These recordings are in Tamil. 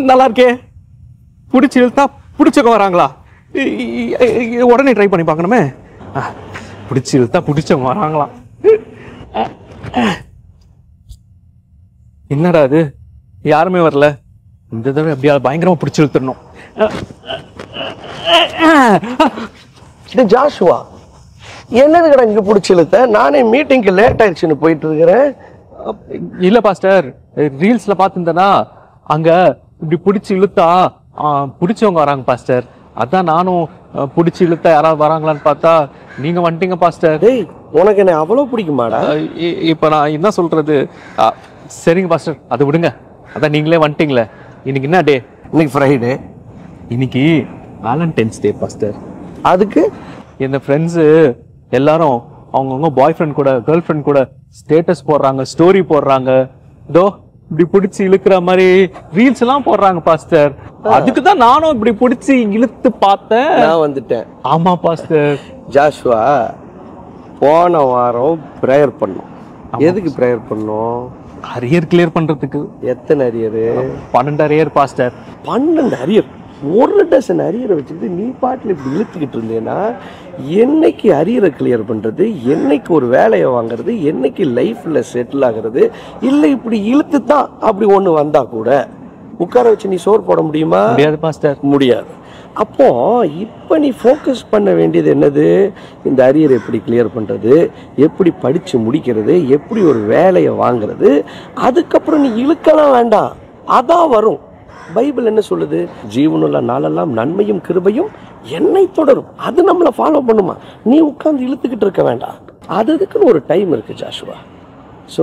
நல்லா இருக்கே. பிடிச்சி இழுத்தா பிடிச்சவங்க வராங்களா? உடனே ட்ரை பண்ணி பார்க்கணுமே. பிடிச்சி இழுத்தா பிடிச்சவங்க வராங்களாம். என்னடா அது, யாருமே வரல. இந்த தடவை எப்படியாவது பயங்கரமா பிடிச்சி இழுத்துடணும். ஜாஷுவா, என்னதுக்கடா இங்க பிடிச்சி இழுத்த? நானே மீட்டிங்க்கு லேட் ஆயிடுச்சுன்னு போயிட்டு இருக்கிறேன். இல்ல பாஸ்டர், ரீல்ஸ்ல பாத்துருந்தேனா, அங்க இப்படி பிடிச்சி இழுத்தா பிடிச்சவங்க வராங்க பாஸ்டர். அதான் நானும் பிடிச்சி இழுத்தா யாராவது வராங்களான்னு பார்த்தா நீங்க வந்துட்டீங்க பாஸ்டர். டேய், உனக்கு என்ன அவ்வளவு பிடிக்குமாடா? இப்ப நான் என்ன சொல்றது? சரிங்க பாஸ்டர், அதை விடுங்க. அதான் நீங்களே வந்துட்டீங்களே. இன்னைக்கு என்ன டே? இன்னைக்கு ஃப்ரைடே. இன்னைக்கு வேலண்டைன்ஸ் டே பாஸ்டர். அதுக்கு என் ஃப்ரெண்ட்ஸு எல்லாரும் அவங்கவுங்க பாய் ஃப்ரெண்ட் கூட கேர்ள் ஃப்ரெண்ட் கூட ஸ்டேட்டஸ் போடுறாங்க, ஸ்டோரி போடுறாங்க. இதோ இப்படி பிடிச்சி இழுக்கிற மாதிரி ரீல்ஸ் எல்லாம் போடுறாங்க பாஸ்டர். அதுக்கு தான் நானும் இப்படி பிடிச்சி இழுத்து பார்த்தேன். நான் வந்துட்டேன். ஆமா பாஸ்டர். ஜாஷுவா, போன வாரம் ப்ரேயர் பண்ணோம். எதுக்கு ப்ரேயர் பண்ணோம்? அரியர் கிளியர் பண்றதுக்கு. எத்தனை அரியர்? 12 arrear pastor. 12 அரியர்? ஒரு டசன் அரியரை வச்சுக்கிட்டு நீ பாட்டில் இப்படி இழுத்துக்கிட்டு இருந்தேன்னா என்னைக்கு அரியரை கிளியர் பண்ணுறது, என்னைக்கு ஒரு வேலையை வாங்குறது, என்னைக்கு லைஃப்பில் செட்டில் ஆகிறது? இல்லை இப்படி இழுத்து தான் அப்படி ஒன்று வந்தால் கூட உட்கார வச்சு நீ சோறு போட முடியுமா? முடியாது பாஸ்டர், முடியாது. அப்போ இப்போ நீ ஃபோக்கஸ் பண்ண வேண்டியது என்னது? இந்த அரியரை எப்படி கிளியர் பண்ணுறது, எப்படி படித்து முடிக்கிறது, எப்படி ஒரு வேலையை வாங்குறது. அதுக்கப்புறம் நீ இழுக்கலாம் வேண்டாம், அதான் வரும். பைபிள் என்ன சொல்லுது? ஜீவனுள்ள நாளெல்லாம் நன்மையும் கிருபையும் என்னை தொடரும். அது நம்மளை ஃபாலோ பண்ணுமா? நீ உட்கார்ந்து இழுத்துக்கிட்டு இருக்க வேண்டாம். அதுக்குன்னு ஒரு டைம் இருக்கு Joshua. So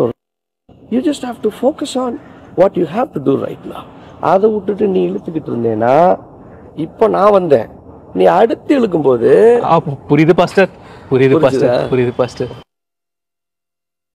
you just have to focus on what you have to do right now. அதை விட்டுட்டு நீ இழுத்துக்கிட்டு இருந்தேன்னா, இப்போ நான் வந்தேன், நீ அடுத்து இழுக்கும்போது புரியுது பாஸ்டர், புரியுது பாஸ்டர், புரியுது பாஸ்டர்.